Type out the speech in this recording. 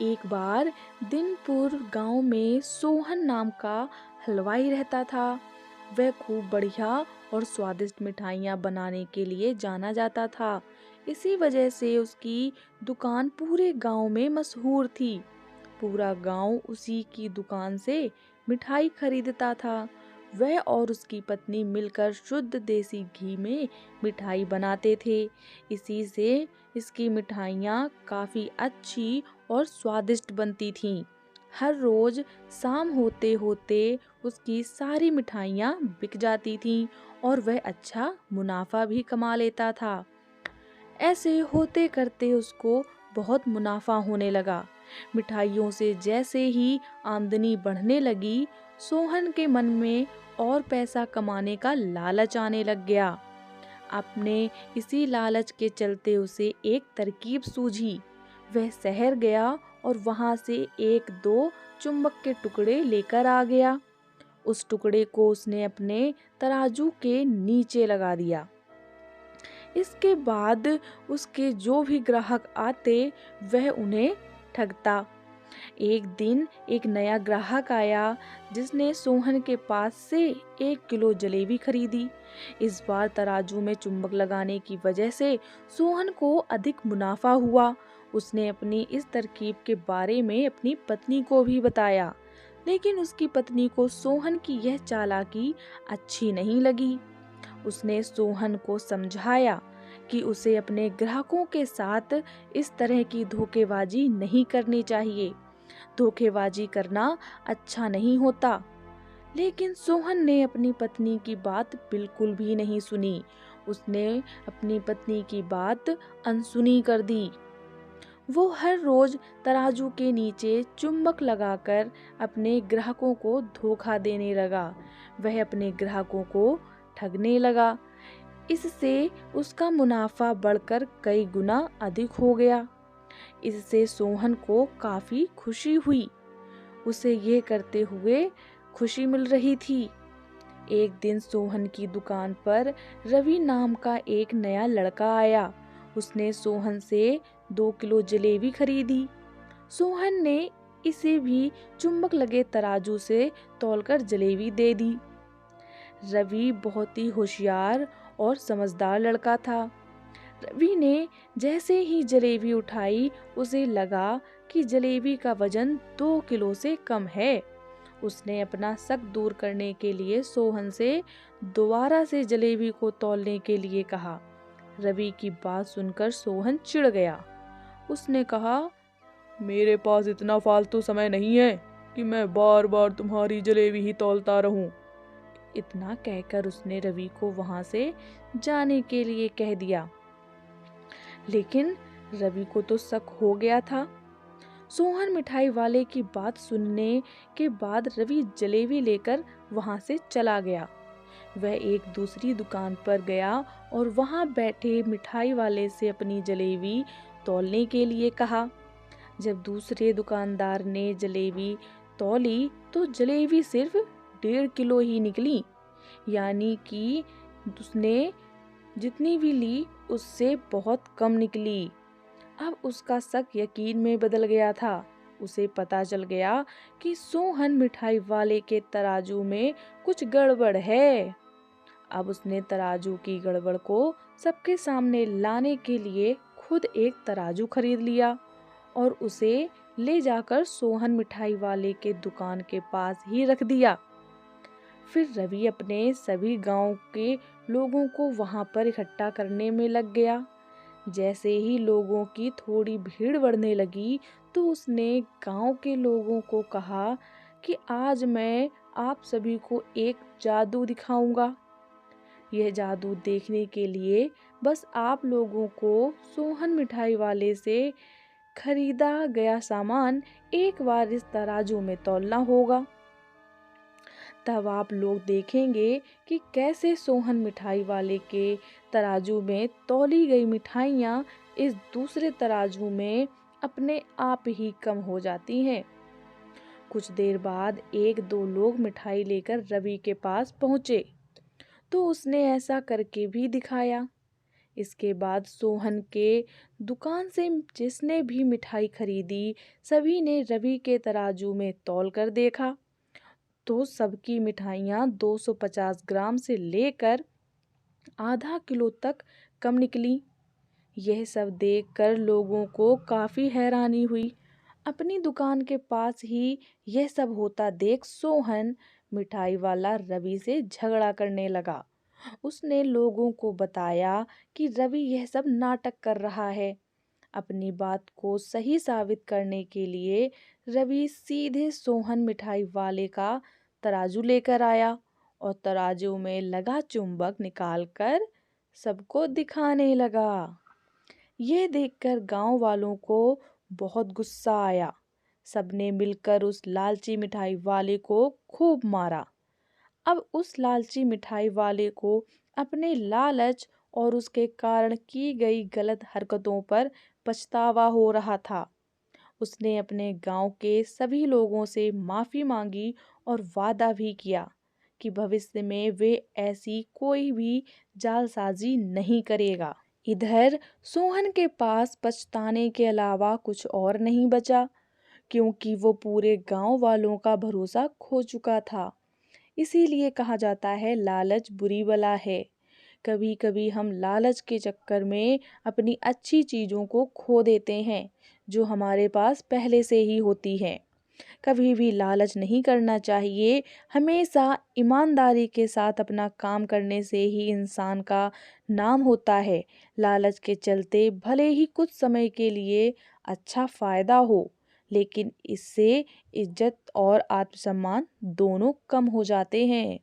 एक बार दिनपुर गांव में सोहन नाम का हलवाई रहता था। वह खूब बढ़िया और स्वादिष्ट मिठाइयाँ बनाने के लिए जाना जाता था। इसी वजह से उसकी दुकान पूरे गांव में मशहूर थी। पूरा गांव उसी की दुकान से मिठाई खरीदता था। वह और उसकी पत्नी मिलकर शुद्ध देसी घी में मिठाई बनाते थे। इसी से इसकी मिठाइयाँ काफ़ी अच्छी और स्वादिष्ट बनती थीं। हर रोज शाम होते होते उसकी सारी मिठाइयाँ बिक जाती थीं और वह अच्छा मुनाफा भी कमा लेता था। ऐसे होते करते उसको बहुत मुनाफा होने लगा। मिठाइयों से जैसे ही आमदनी बढ़ने लगी, सोहन के मन में और पैसा कमाने का लालच आने लग गया। अपने इसी लालच के चलते उसे एक तरकीब सूझी। वह शहर गया और वहां से एक दो चुम्बक के टुकड़े लेकर आ गया। उस टुकड़े को उसने अपने तराजू के नीचे लगा दिया। इसके बाद उसके जो भी ग्राहक आते वह उन्हें ठगता। एक दिन एक नया ग्राहक आया जिसने सोहन के पास से 1 किलो जलेबी खरीदी। इस बार तराजू में चुंबक लगाने की वजह से सोहन को अधिक मुनाफा हुआ। उसने अपनी इस तरकीब के बारे में अपनी पत्नी को भी बताया, लेकिन उसकी पत्नी को सोहन की यह चालाकी अच्छी नहीं लगी। उसने सोहन को समझाया कि उसे अपने ग्राहकों के साथ इस तरह की धोखेबाजी नहीं करनी चाहिए। धोखेबाजी करना अच्छा नहीं होता। लेकिन सोहन ने अपनी पत्नी की बात बिल्कुल भी नहीं सुनी। उसने अपनी पत्नी की बात अनसुनी कर दी। वो हर रोज तराजू के नीचे चुंबक लगाकर अपने ग्राहकों को धोखा देने लगा। वह अपने ग्राहकों को ठगने लगा। इससे उसका मुनाफा बढ़कर कई गुना अधिक हो गया। इससे सोहन को काफी खुशी हुई। उसे ये करते हुए खुशी मिल रही थी। एक दिन सोहन की दुकान पर रवि नाम का एक नया लड़का आया। उसने सोहन से 2 किलो जलेबी खरीदी। सोहन ने इसे भी चुंबक लगे तराजू से तौलकर जलेबी दे दी। रवि बहुत ही होशियार और समझदार लड़का था। रवि ने जैसे ही जलेबी उठाई, उसे लगा कि जलेबी का वजन 2 किलो से कम है। उसने अपना शक दूर करने के लिए सोहन से दोबारा से जलेबी को तौलने के लिए कहा। रवि की बात सुनकर सोहन चिढ़ गया। उसने कहा, मेरे पास इतना फालतू समय नहीं है कि मैं बार बार तुम्हारी जलेबी ही तौलता रहूं। इतना कहकर उसने रवि को वहां से जाने के लिए कह दिया। लेकिन रवि को तो शक हो गया था। सोहन मिठाई वाले की बात सुनने के बाद रवि जलेबी लेकर वहां से चला गया। वह एक दूसरी दुकान पर गया और वहां बैठे मिठाई वाले से अपनी जलेबी तौलने के लिए कहा। जब दूसरे दुकानदार ने जलेबी तौली तो जलेबी सिर्फ 1.5 किलो ही निकली, यानी कि उसने जितनी भी ली उससे बहुत कम निकली। अब उसका शक यकीन में बदल गया था। उसे पता चल गया कि सोहन मिठाई वाले के तराजू में कुछ गड़बड़ है। अब उसने तराजू की गड़बड़ को सबके सामने लाने के लिए खुद एक तराजू खरीद लिया और उसे ले जाकर सोहन मिठाई वाले के दुकान के पास ही रख दिया। फिर रवि अपने सभी गांव के लोगों को वहां पर इकट्ठा करने में लग गया। जैसे ही लोगों की थोड़ी भीड़ बढ़ने लगी तो उसने गांव के लोगों को कहा कि आज मैं आप सभी को एक जादू दिखाऊंगा। यह जादू देखने के लिए बस आप लोगों को सोहन मिठाई वाले से खरीदा गया सामान एक बार इस तराजू में तौलना होगा। तब आप लोग देखेंगे कि कैसे सोहन मिठाई वाले के तराजू में तौली गई मिठाइयाँ इस दूसरे तराजू में अपने आप ही कम हो जाती हैं। कुछ देर बाद एक दो लोग मिठाई लेकर रवि के पास पहुँचे तो उसने ऐसा करके भी दिखाया। इसके बाद सोहन के दुकान से जिसने भी मिठाई खरीदी, सभी ने रवि के तराजू में तौल कर देखा तो सबकी मिठाइयाँ 250 ग्राम से लेकर आधा किलो तक कम निकली। यह सब देखकर लोगों को काफी हैरानी हुई। अपनी दुकान के पास ही यह सब होता देख सोहन मिठाई वाला रवि से झगड़ा करने लगा। उसने लोगों को बताया कि रवि यह सब नाटक कर रहा है। अपनी बात को सही साबित करने के लिए रवि सीधे सोहन मिठाई वाले का तराजू लेकर आया और तराजू में लगा चुंबक निकालकर सबको दिखाने लगा। यह देखकर गांव वालों को बहुत गुस्सा आया। सबने मिलकर उस लालची मिठाई वाले को खूब मारा। अब उस लालची मिठाई वाले को अपने लालच और उसके कारण की गई गलत हरकतों पर पछतावा हो रहा था। उसने अपने गांव के सभी लोगों से माफी मांगी और वादा भी किया कि भविष्य में वे ऐसी कोई भी जालसाजी नहीं करेगा। इधर सोहन के पास पछताने के अलावा कुछ और नहीं बचा, क्योंकि वो पूरे गांव वालों का भरोसा खो चुका था। इसीलिए कहा जाता है लालच बुरी बला है। कभी कभी हम लालच के चक्कर में अपनी अच्छी चीज़ों को खो देते हैं जो हमारे पास पहले से ही होती हैं। कभी भी लालच नहीं करना चाहिए। हमेशा ईमानदारी के साथ अपना काम करने से ही इंसान का नाम होता है। लालच के चलते भले ही कुछ समय के लिए अच्छा फायदा हो, लेकिन इससे इज्जत और आत्मसम्मान दोनों कम हो जाते हैं।